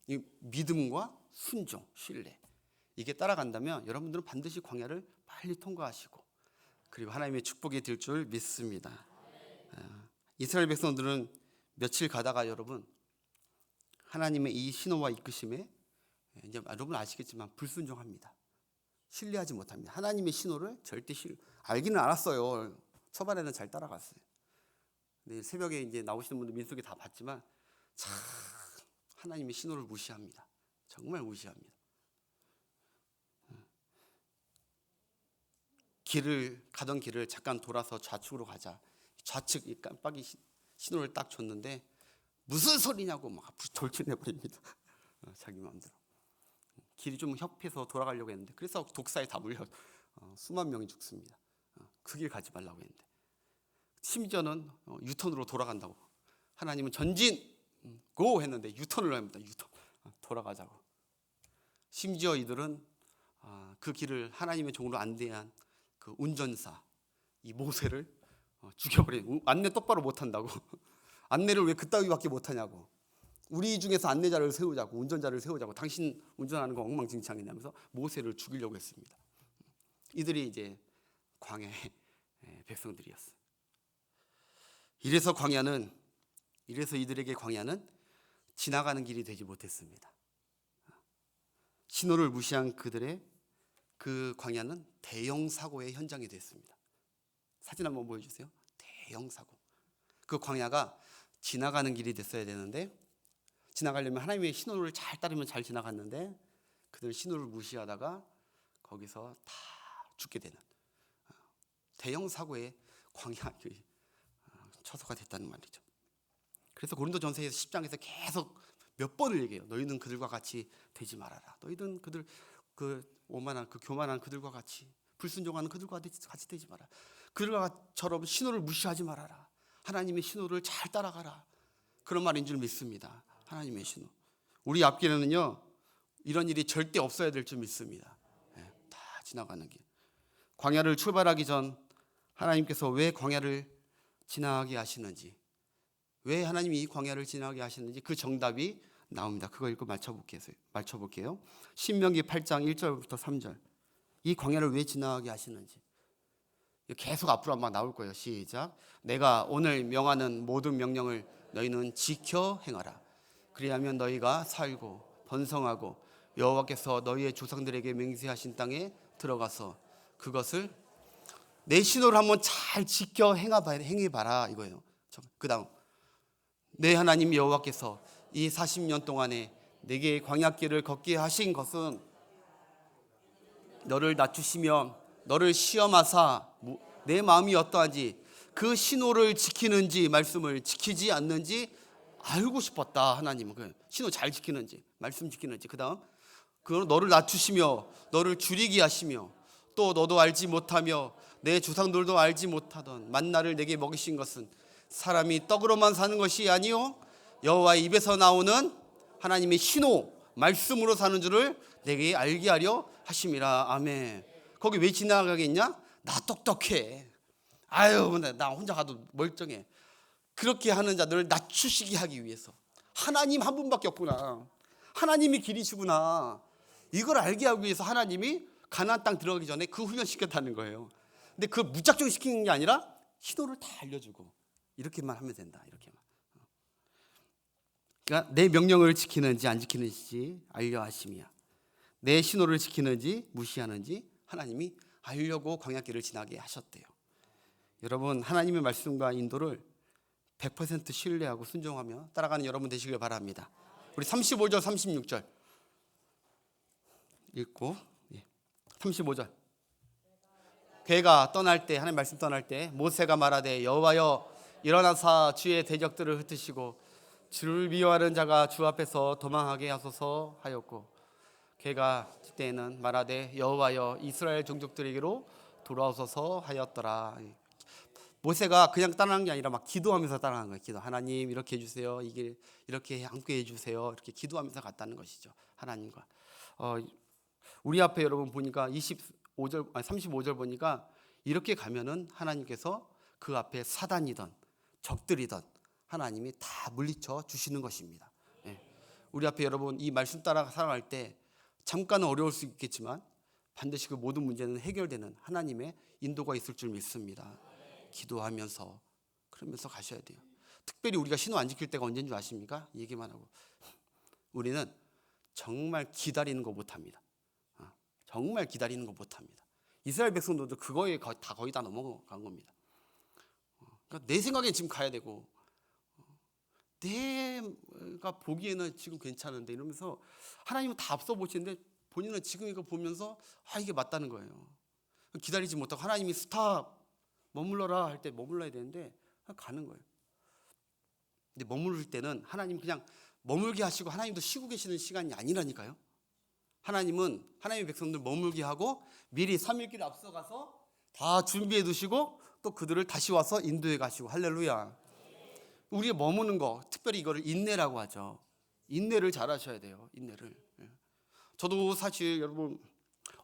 이 믿음과 순종, 신뢰, 이게 따라간다면 여러분들은 반드시 광야를 빨리 통과하시고 그리고 하나님의 축복이 될 줄 믿습니다. 이스라엘 백성들은 며칠 가다가 여러분 하나님의 이 신호와 이끄심에 이제 여러분 아시겠지만 불순종합니다. 신뢰하지 못합니다. 하나님의 신호를 절대 알기는 알았어요. 초반에는 잘 따라갔어요. 근데 새벽에 이제 나오시는 분들 민수기 다 봤지만 참 하나님의 신호를 무시합니다. 정말 무시합니다. 가던 길을 잠깐 돌아서 좌측으로 가자. 좌측 이 깜빡이 신호를 딱 줬는데 무슨 소리냐고 막 돌진해버립니다. 자기 마음대로. 길이 좀 협해서 돌아가려고 했는데 그래서 독사에 다 물려 수만 명이 죽습니다. 그 길 가지 말라고 했는데 심지어는 유턴으로 돌아간다고. 하나님은 전진 고 했는데 유턴을 합니다. 유턴 돌아가자고. 심지어 이들은 그 길을 하나님의 종으로 안대한 그 운전사 이 모세를 죽여버린. 안내 똑바로 못한다고. 안내를 왜 그따위밖에 못하냐고. 우리 중에서 안내자를 세우자고, 운전자를 세우자고. 당신 운전하는 거 엉망진창이냐면서 모세를 죽이려고 했습니다. 이들이 이제 광야의 백성들이었어요. 이래서 이들에게 광야는 지나가는 길이 되지 못했습니다. 신호를 무시한 그들의 그 광야는 대형 사고의 현장이 됐습니다. 사진 한번 보여주세요. 대형 사고. 그 광야가 지나가는 길이 됐어야 되는데 지나가려면 하나님의 신호를 잘 따르면 잘 지나갔는데 그들 신호를 무시하다가 거기서 다 죽게 되는 대형 사고의 광야 처소가 됐다는 말이죠. 그래서 고린도전서 10장에서 계속 몇 번을 얘기해요. 너희는 그들과 같이 되지 말아라. 너희는 그들 오만한 교만한 그들과 같이 불순종하는 그들과 같이 되지 마라. 그들과처럼 신호를 무시하지 말아라. 하나님의 신호를 잘 따라가라. 그런 말인 줄 믿습니다. 하나님의 신호. 우리 앞길에는요 이런 일이 절대 없어야 될 줄 믿습니다. 다 지나가는 길. 광야를 출발하기 전 하나님께서 왜 광야를 지나게 하시는지, 왜 하나님이 이 광야를 지나게 하시는지 그 정답이 나옵니다. 그거 읽고 맞춰볼게요. 신명기 8장 1절부터 3절. 이 광야를 왜 지나게 하시는지 계속 앞으로 막 나올 거예요. 시작. 내가 오늘 명하는 모든 명령을 너희는 지켜 행하라. 그리하면 너희가 살고 번성하고 여호와께서 너희의 조상들에게 맹세하신 땅에 들어가서 그것을 내 신호를 한번 잘 지켜 행해봐라 이거예요. 그 다음 내 하나님 여호와께서 이 40년 동안에 내게 광야길을 걷게 하신 것은 너를 낮추시며 너를 시험하사 내 마음이 어떠한지 그 신호를 지키는지 말씀을 지키지 않는지 알고 싶었다. 하나님은 그 신호 잘 지키는지 말씀 지키는지. 그 다음 그건 너를 낮추시며 너를 줄이게 하시며 또 너도 알지 못하며 내 조상들도 알지 못하던 만나를 내게 먹이신 것은 사람이 떡으로만 사는 것이 아니요 여호와의 입에서 나오는 하나님의 신호 말씀으로 사는 줄을 내게 알게 하려 하심이라. 아멘. 거기 왜 지나가겠냐? 나 똑똑해. 아유 나 혼자 가도 멀쩡해. 그렇게 하는 자들을 낮추시게 하기 위해서. 하나님 한 분밖에 없구나. 하나님이 길이시구나. 이걸 알게 하기 위해서 하나님이 가나안 땅 들어가기 전에 그 훈련 시켰다는 거예요. 근데 그 무작정 시키는 게 아니라 신호를 다 알려주고 이렇게만 하면 된다. 이렇게만. 그러니까 내 명령을 지키는지 안 지키는지 알려 하심이야. 내 신호를 지키는지 무시하는지 하나님이 알려고 광야길을 지나게 하셨대요. 여러분, 하나님의 말씀과 인도를 100% 신뢰하고 순종하며 따라가는 여러분 되시길 바랍니다. 우리 35절 36절 읽고 35절. 괴가 떠날 때, 하나님 말씀 떠날 때 모세가 말하되 여호와여 일어나사 주의 대적들을 흩으시고 주를 미워하는 자가 주 앞에서 도망하게 하소서 하였고, 괴가 그때는 말하되 여호와여 이스라엘 종족들에게로 돌아오소서 하였더라. 모세가 그냥 따라간 게 아니라 막 기도하면서 따라간 거예요. 기도. 하나님 이렇게 해주세요. 이게 이렇게 함께 해주세요. 이렇게 기도하면서 갔다는 것이죠. 하나님과. 우리 앞에 여러분 보니까 35절 보니까 이렇게 가면은 하나님께서 그 앞에 사단이든 적들이든 하나님이 다 물리쳐 주시는 것입니다. 우리 앞에 여러분 이 말씀 따라 살아갈 때 잠깐은 어려울 수 있겠지만 반드시 그 모든 문제는 해결되는 하나님의 인도가 있을 줄 믿습니다. 기도하면서 그러면서 가셔야 돼요. 특별히 우리가 신호 안 지킬 때가 언제인 줄 아십니까? 얘기만 하고 우리는 정말 기다리는 거 못합니다. 정말 기다리는 거 못합니다. 이스라엘 백성들도 그거에 거의 다 넘어간 겁니다. 그러니까 내 생각엔 지금 가야 되고 내가 보기에는 지금 괜찮은데 이러면서 하나님은 다 앞서 보시는데 본인은 지금 이거 보면서 이게 맞다는 거예요. 기다리지 못하고 하나님이 스탑 머물러라 할 때 머물러야 되는데 가는 거예요. 근데 머무를 때는 하나님 그냥 머물게 하시고 하나님도 쉬고 계시는 시간이 아니라니까요. 하나님은 하나님의 백성들 머물게 하고 미리 3일길 앞서가서 다 준비해 두시고 또 그들을 다시 와서 인도해 가시고. 할렐루야. 우리가 머무는 거, 특별히 이거를 인내라고 하죠. 인내를 잘 하셔야 돼요. 인내를. 저도 사실 여러분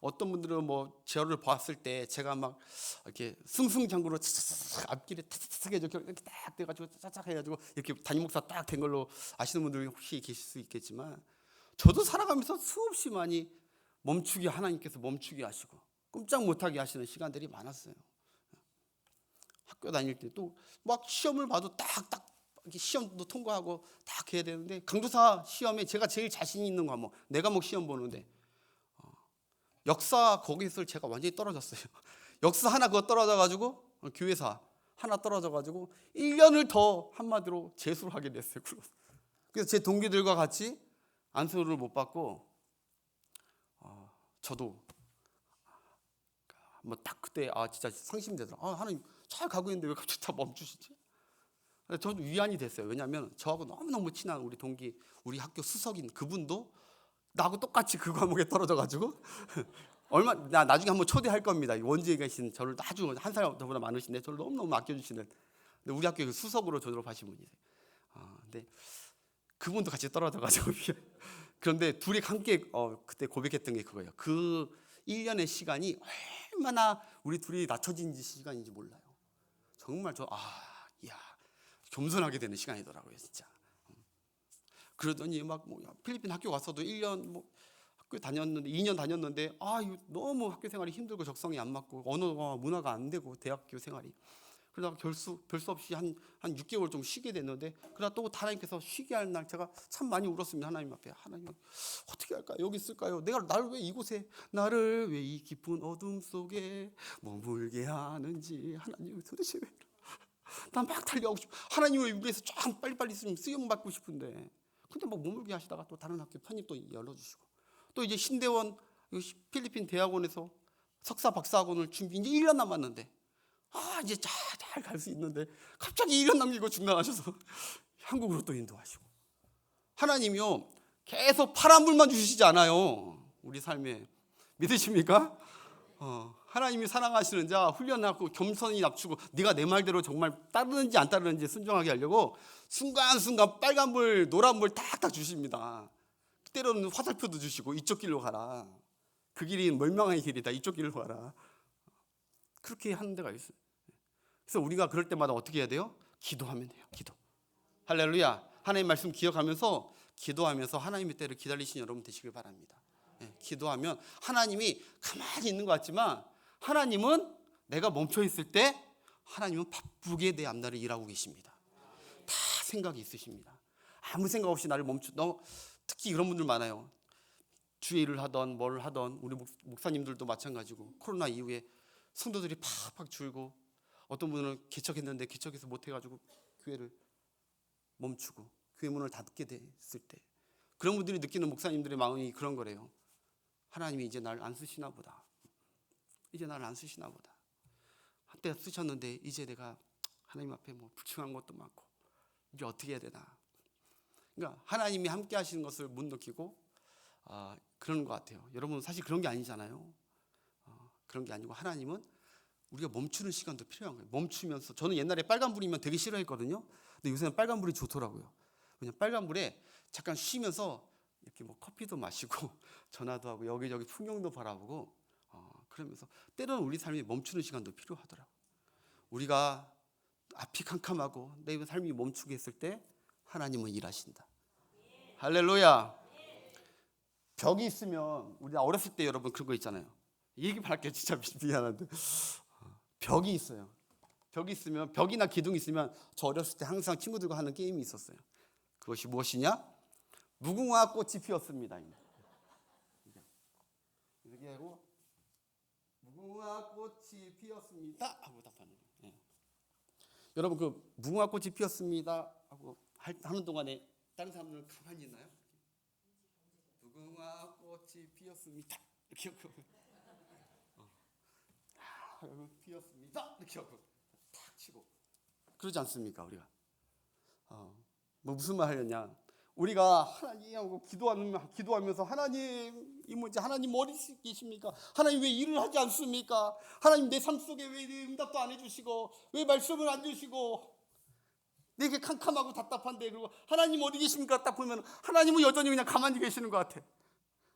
어떤 분들은 뭐 저를 봤을 때 제가 막 이렇게 승승장구로 앞길에 탁탁 해가지고 이렇게 딱 돼가지고 쫙쫙 해가지고 이렇게 담임 목사 딱 된 걸로 아시는 분들이 혹시 계실 수 있겠지만 저도 살아가면서 수없이 많이 멈추게 하나님께서 멈추게 하시고 꼼짝 못하게 하시는 시간들이 많았어요. 학교 다닐 때 또 막 시험을 봐도 딱딱 시험도 통과하고 딱 해야 되는데 강도사 시험에 제가 제일 자신 있는 과목 네 과목 시험 보는데 역사 거기서 제가 완전히 떨어졌어요. 역사 하나 그거 떨어져가지고 교회사 하나 떨어져가지고 1년을 더 한마디로 재수를 하게 됐어요. 그래서 제 동기들과 같이 안수를 못 받고 저도 뭐 딱 그때 진짜 상심되더라. 하나님 잘 가고 있는데 왜 갑자기 다 멈추시지? 저도 위안이 됐어요. 왜냐하면 저하고 너무너무 친한 우리 동기, 우리 학교 수석인 그분도 나하고 똑같이 그 과목에 떨어져가지고 나중에 한번 초대할 겁니다. 원주에 계신 저를 아주 한 살 저보다 많으신데 저를 너무너무 아껴주시는 근데 우리 학교 수석으로 졸업하신 분이세요. 근데 그분도 같이 떨어져가지고 그런데 둘이 함께 그때 고백했던 게 그거예요. 그 1년의 시간이 얼마나 우리 둘이 낮춰진 시간인지 몰라요. 정말 겸손하게 되는 시간이더라고요, 진짜. 그러더니 막 필리핀 학교 가서도 1년 학교 다녔는데 2년 다녔는데 이거 너무 학교 생활이 힘들고 적성이 안 맞고 언어가 문화가 안 되고 대학교 생활이 그러다가 별수 없이 한 6개월 좀 쉬게 됐는데 그러다 또 하나님께서 쉬게 할 날 제가 참 많이 울었습니다. 하나님 앞에 하나님 어떻게 할까요? 여기 있을까요? 나를 왜 이곳에 나를 왜 이 깊은 어둠 속에 머물게 하는지 하나님 도대체 왜 난 막 달려가고 싶어. 하나님을 위해서 쫙 빨리빨리 쓰임 받고 싶은데 근데 막 머물게 하시다가 또 다른 학교 편입 또 열어주시고 또 이제 신대원 필리핀 대학원에서 석사 박사학원을 준비 이제 1년 남았는데 이제 잘 갈 수 있는데 갑자기 1년 남기고 중단하셔서 한국으로 또 인도하시고 하나님이요 계속 파란 불만 주시지 않아요. 우리 삶에 믿으십니까? 하나님이 사랑하시는 자 훈련하고 겸손히 낮추고 네가 내 말대로 정말 따르는지 안 따르는지 순종하게 하려고 순간순간 빨간불 노란불 딱딱 주십니다. 때로는 화살표도 주시고 이쪽 길로 가라. 그 길이 멸망의 길이다. 이쪽 길로 가라. 그렇게 하는 데가 있어요. 그래서 우리가 그럴 때마다 어떻게 해야 돼요? 기도하면 돼요. 기도. 할렐루야. 하나님 말씀 기억하면서 기도하면서 하나님의 때를 기다리시는 여러분 되시길 바랍니다. 기도하면 하나님이 가만히 있는 것 같지만 하나님은 내가 멈춰 있을 때 하나님은 바쁘게 내 앞날을 일하고 계십니다. 다 생각이 있으십니다. 아무 생각 없이 나를 특히 이런 분들 많아요. 주의 일을 하던 뭘 하던 우리 목사님들도 마찬가지고 코로나 이후에 성도들이 팍팍 줄고 어떤 분은 개척했는데 개척해서 못해가지고 교회를 멈추고 교회 문을 닫게 됐을 때 그런 분들이 느끼는 목사님들의 마음이 그런 거래요. 하나님이 이제 날 안 쓰시나 보다. 이제 나를 안 쓰시나 보다. 한때 쓰셨는데 이제 내가 하나님 앞에 뭐 불충한 것도 많고 이제 어떻게 해야 되나. 그러니까 하나님이 함께 하시는 것을 못 느끼고 그런 것 같아요. 여러분 사실 그런 게 아니잖아요. 그런 게 아니고 하나님은 우리가 멈추는 시간도 필요한 거예요. 멈추면서 저는 옛날에 빨간불이면 되게 싫어했거든요. 근데 요새는 빨간불이 좋더라고요. 그냥 빨간불에 잠깐 쉬면서 이렇게 뭐 커피도 마시고 전화도 하고 여기저기 풍경도 바라보고 그러면서 때로는 우리 삶이 멈추는 시간도 필요하더라고요. 우리가 앞이 캄캄하고 내 삶이 멈추게 했을 때 하나님은 일하신다. 할렐루야. 벽이 있으면 우리 어렸을 때 여러분 그런 거 있잖아요. 얘기 할게요. 진짜 미안한데 벽이 있어요. 벽이 있으면 벽이나 기둥이 있으면 저 어렸을 때 항상 친구들과 하는 게임이 있었어요. 그것이 무엇이냐? 무궁화 꽃이 피었습니다. 이렇게 하고 무궁화 꽃이 피었습니다 하고 답하는 거예요. 여러분 그 무궁화 꽃이 피었습니다 하고 하는 동안에 다른 사람들은 가만히 있나요? 무궁화 꽃이 피었습니다 이렇게 하고 피었습니다 이렇게 하고 탁 치고 그러지 않습니까? 우리가 뭐 무슨 말 하려냐? 우리가 하나님하고 기도하면서 하나님 이 문제 하나님 어디 계십니까? 하나님 왜 일을 하지 않습니까? 하나님 내 삶 속에 왜 응답도 안 해주시고 왜 말씀을 안 주시고 내게 캄캄하고 답답한데 그리고 하나님 어디 계십니까? 딱 보면 하나님은 여전히 그냥 가만히 계시는 것 같아.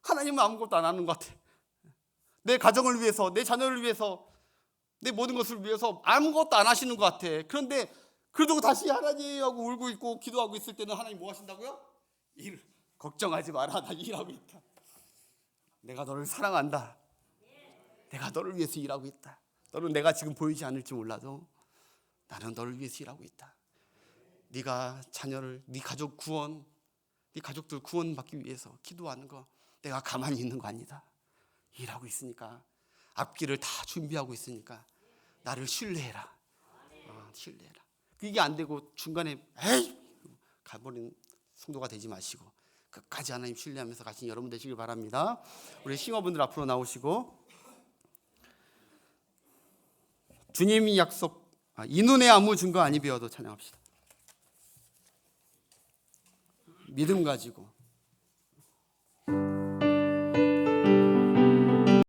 하나님은 아무것도 안 하는 것 같아. 내 가정을 위해서 내 자녀를 위해서 내 모든 것을 위해서 아무것도 안 하시는 것 같아. 그런데 그러고 다시 하나님하고 울고 있고 기도하고 있을 때는 하나님 뭐 하신다고요? 일 걱정하지 마라. 나 일하고 있다. 내가 너를 사랑한다. 내가 너를 위해서 일하고 있다. 너는 내가 지금 보이지 않을지 몰라도 나는 너를 위해서 일하고 있다. 네가 자녀를 네 가족 구원 네 가족들 구원받기 위해서 기도하는 거 내가 가만히 있는 거 아니다. 일하고 있으니까 앞길을 다 준비하고 있으니까 나를 신뢰해라. 신뢰해라. 그게 안 되고 중간에 에이 가버린 성도가 되지 마시고 끝까지 하나님 신뢰하면서 가신 여러분 되시길 바랍니다. 우리 싱어분들 앞으로 나오시고 주님이 약속 이 눈에 아무 증거 아니 비어도 찬양합시다. 믿음 가지고